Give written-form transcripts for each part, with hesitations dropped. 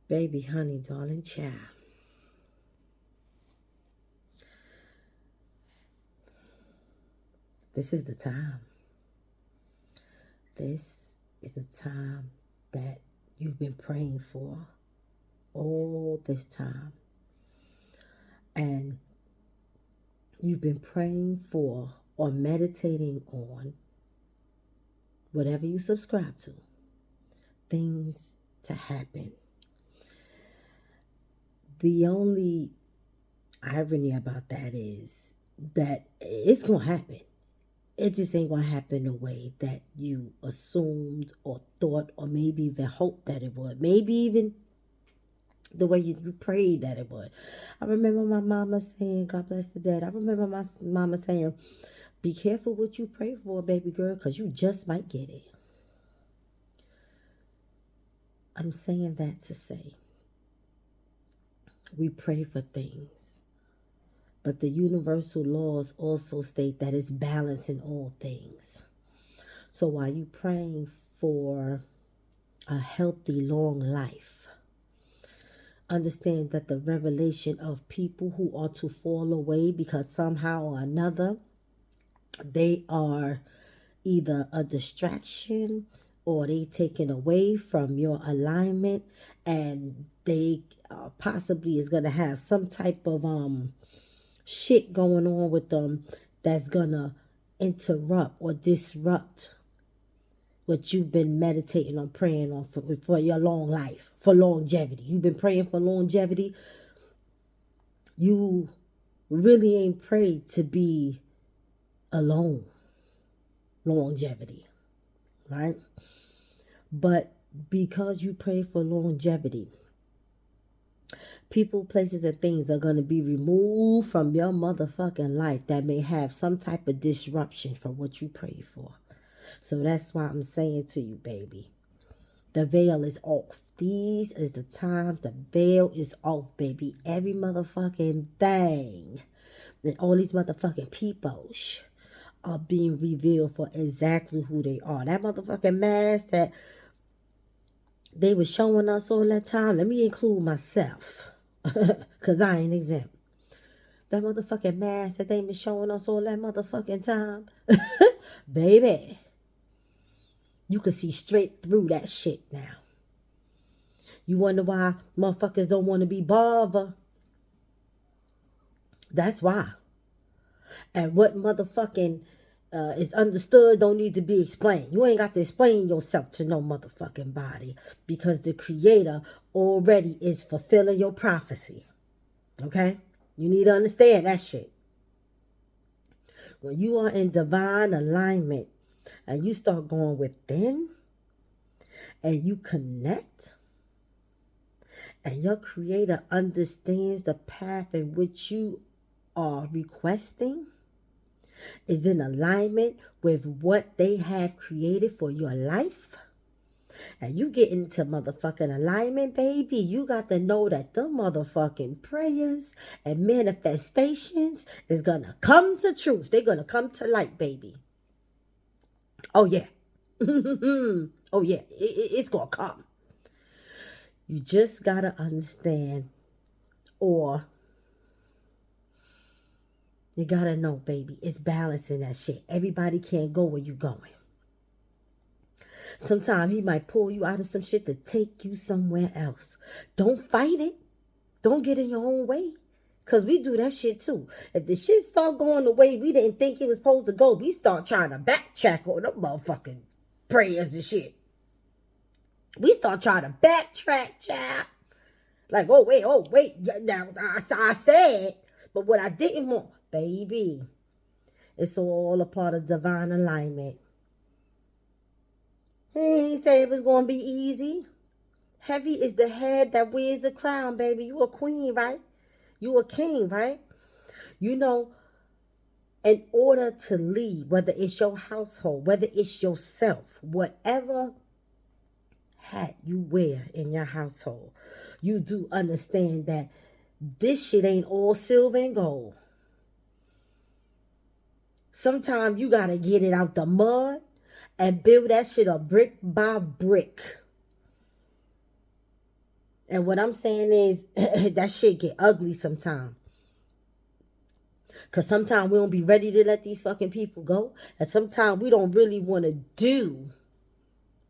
Baby, honey, darling, child. This is the time. This is the time that you've been praying for all this time. And you've been praying for or meditating on whatever you subscribe to, things to happen. The only irony about that is that it's going to happen. It just ain't going to happen the way that you assumed or thought or maybe even hoped that it would. Maybe even the way you prayed that it would. I remember my mama saying, God bless the dead. I remember my mama saying, be careful what you pray for, baby girl, because you just might get it. I'm saying that to say, we pray for things, but the universal laws also state that it's balance in all things. So while you praying for a healthy, long life, understand that the revelation of people who are to fall away because somehow or another they are either a distraction or they taken away from your alignment, and they possibly is going to have some type of shit going on with them that's going to interrupt or disrupt what you've been meditating on, praying on for your long life, for longevity. You've been praying for longevity. You really ain't prayed to be alone. Longevity, right? But because you pray for longevity, people, places, and things are going to be removed from your motherfucking life that may have some type of disruption from what you prayed for. So that's why I'm saying to you, baby, the veil is off. These is the time the veil is off, baby. Every motherfucking thing and all these motherfucking peoples are being revealed for exactly who they are. That motherfucking mask that they were showing us all that time, let me include myself, because I ain't exempt. That motherfucking mask that they been showing us all that motherfucking time, baby, you can see straight through that shit now. You wonder why motherfuckers don't want to be bothered? That's why. And what motherfucking is understood don't need to be explained. You ain't got to explain yourself to no motherfucking body, because the creator already is fulfilling your prophecy. Okay? You need to understand that shit. When you are in divine alignment and you start going within and you connect, and your creator understands the path in which you are requesting is in alignment with what they have created for your life, and you get into motherfucking alignment, baby, you got to know that the motherfucking prayers and manifestations is gonna come to truth. They're gonna come to light, baby. Oh yeah. Oh yeah, it's gonna come. You just gotta understand, or you gotta know, baby, it's balancing that shit. Everybody can't go where you going. Sometimes he might pull you out of some shit to take you somewhere else. Don't fight it. Don't get in your own way. Because we do that shit too. If the shit start going the way we didn't think it was supposed to go, we start trying to backtrack on the motherfucking prayers and shit. We start trying to backtrack, child. Like, oh, wait. Now, I said, but what I didn't want, baby, it's all a part of divine alignment. He ain't say it was going to be easy. Heavy is the head that wears the crown, baby. You a queen, right? You a king, right? You know, in order to lead, whether it's your household, whether it's yourself, whatever hat you wear in your household, you do understand that this shit ain't all silver and gold. Sometimes you got to get it out the mud and build that shit up brick by brick. And what I'm saying is that shit get ugly sometimes. Because sometimes we don't be ready to let these fucking people go. And sometimes we don't really want to do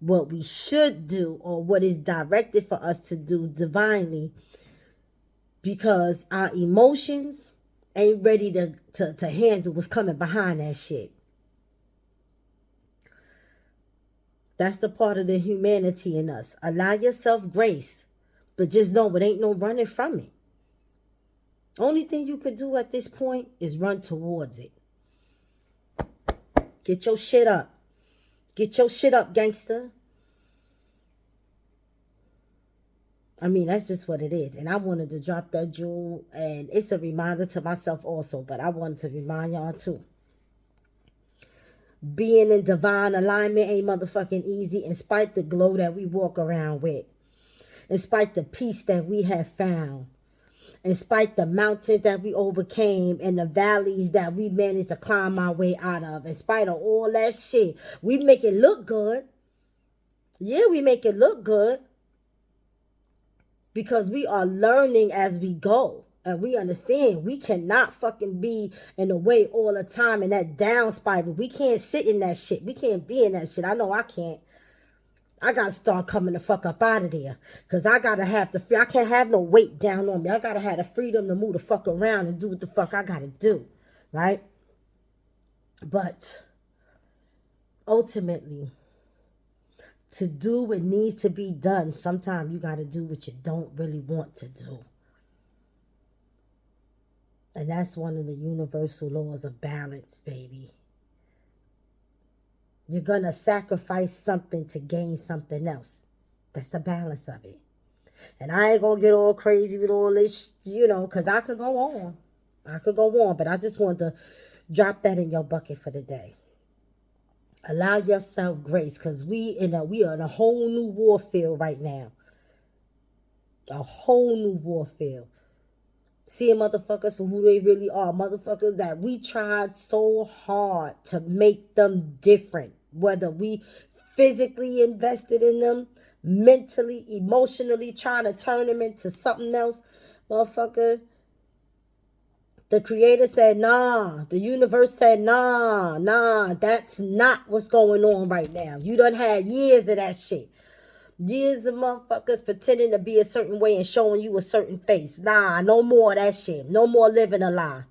what we should do or what is directed for us to do divinely, because our emotions ain't ready to handle what's coming behind that shit. That's the part of the humanity in us. Allow yourself grace, but just know it ain't no running from it. Only thing you could do at this point is run towards it. Get your shit up. Get your shit up, gangster. I mean, that's just what it is. And I wanted to drop that jewel. And it's a reminder to myself also. But I wanted to remind y'all too. Being in divine alignment ain't motherfucking easy. In spite the glow that we walk around with. In spite the peace that we have found. In spite the mountains that we overcame. And the valleys that we managed to climb our way out of. In spite of all that shit. We make it look good. Yeah, we make it look good. Because we are learning as we go. And we understand we cannot fucking be in the way all the time in that down spiral. We can't sit in that shit. We can't be in that shit. I know I can't. I got to start coming the fuck up out of there. Because I got to have the free. I can't have no weight down on me. I got to have the freedom to move the fuck around and do what the fuck I got to do. Right? But ultimately, to do what needs to be done, sometimes you got to do what you don't really want to do. And that's one of the universal laws of balance, baby. You're going to sacrifice something to gain something else. That's the balance of it. And I ain't going to get all crazy with all this, because I could go on. But I just want to drop that in your bucket for the day. Allow yourself grace, because we are in a whole new war field right now. A whole new war field. Seeing motherfuckers for who they really are. Motherfuckers that we tried so hard to make them different. Whether we physically invested in them, mentally, emotionally, trying to turn them into something else. Motherfucker, the creator said, nah. The universe said, nah, that's not what's going on right now. You done had years of that shit. Years of motherfuckers pretending to be a certain way and showing you a certain face. Nah, no more of that shit. No more living a lie.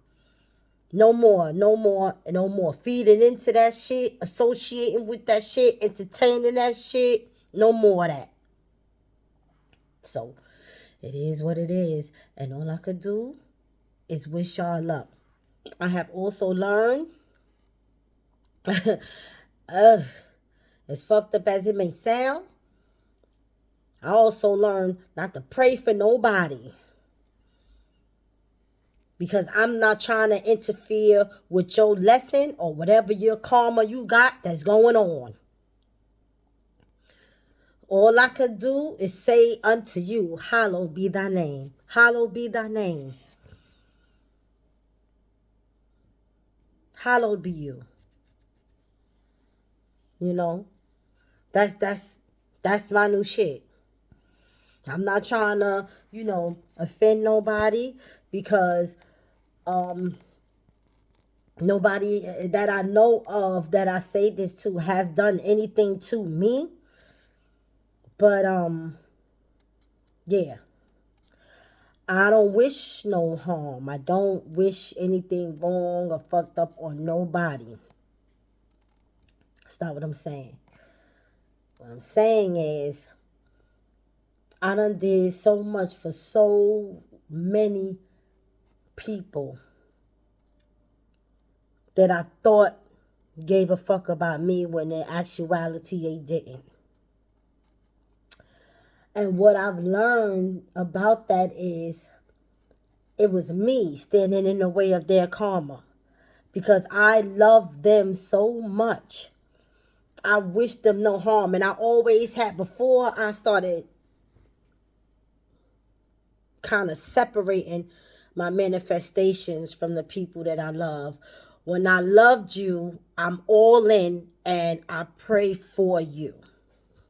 No more. Feeding into that shit, associating with that shit, entertaining that shit. No more of that. So, it is what it is. And all I could do is wish y'all luck. I have also learned, as fucked up as it may sound, I also learned not to pray for nobody. Because I'm not trying to interfere with your lesson or whatever your karma you got that's going on. All I could do is say unto you, hallowed be thy name. Hallowed be thy name. Hallowed be you. That's my new shit. I'm not trying to, offend nobody, because nobody that I know of that I say this to have done anything to me. But yeah. I don't wish no harm. I don't wish anything wrong or fucked up on nobody. That's not what I'm saying. What I'm saying is, I done did so much for so many people that I thought gave a fuck about me when in actuality they didn't. And what I've learned about that is, it was me standing in the way of their karma. Because I love them so much. I wish them no harm. And I always had, before I started kind of separating my manifestations from the people that I love. When I loved you, I'm all in and I pray for you.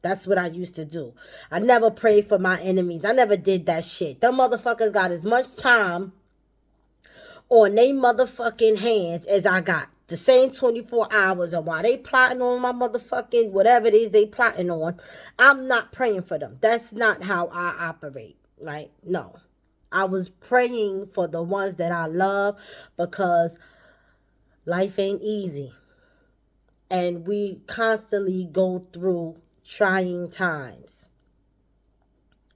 That's what I used to do. I never prayed for my enemies. I never did that shit. Them motherfuckers got as much time on they motherfucking hands as I got. The same 24 hours, and while they plotting on my motherfucking whatever it is they plotting on, I'm not praying for them. That's not how I operate, right? No. I was praying for the ones that I love, because life ain't easy. And we constantly go through trying times.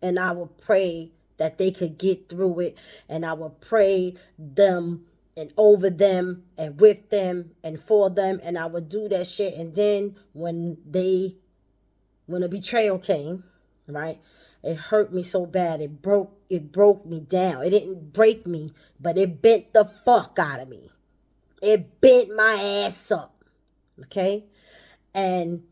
And I would pray that they could get through it. And I would pray them and over them and with them and for them. And I would do that shit. And then when a betrayal came, right, it hurt me so bad. It broke me down. It didn't break me, but it bent the fuck out of me. It bent my ass up. Okay? And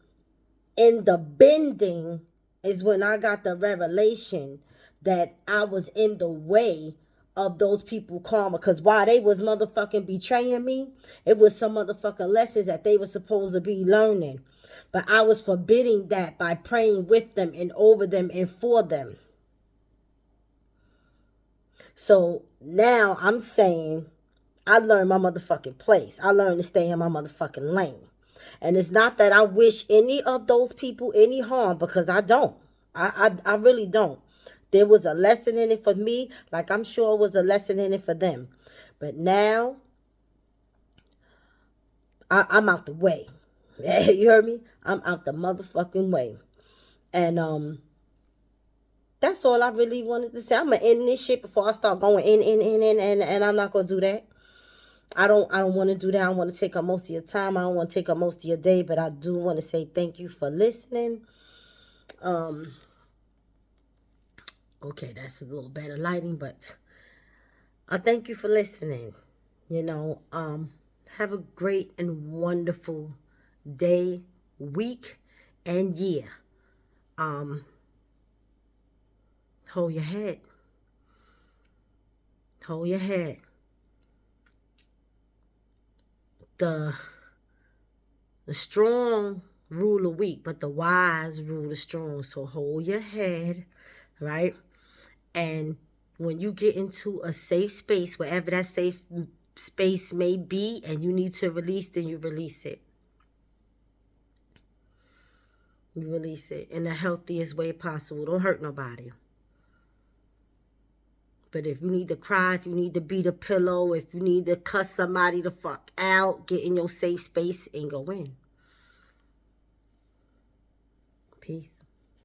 in the bending is when I got the revelation that I was in the way of those people karma. Because while they was motherfucking betraying me, it was some motherfucking lessons that they were supposed to be learning. But I was forbidding that by praying with them and over them and for them. So now I'm saying I learned my motherfucking place. I learned to stay in my motherfucking lane. And it's not that I wish any of those people any harm, because I don't. I really don't. There was a lesson in it for me, like I'm sure was a lesson in it for them. But now, I'm out the way. You heard me? I'm out the motherfucking way. And that's all I really wanted to say. I'm gonna end this shit before I start going in, and I'm not gonna do that. I don't want to do that. I want to take up most of your time. I don't want to take up most of your day, but I do want to say thank you for listening. Okay, that's a little better lighting, but I thank you for listening. Have a great and wonderful day, week, and year. Hold your head. Hold your head. The strong rule the weak, but the wise rule the strong. So hold your head, right? And when you get into a safe space, wherever that safe space may be, and you need to release, then you release it. You release it in the healthiest way possible. Don't hurt nobody. But if you need to cry, if you need to beat a pillow, if you need to cuss somebody the fuck out, get in your safe space and go in. Peace.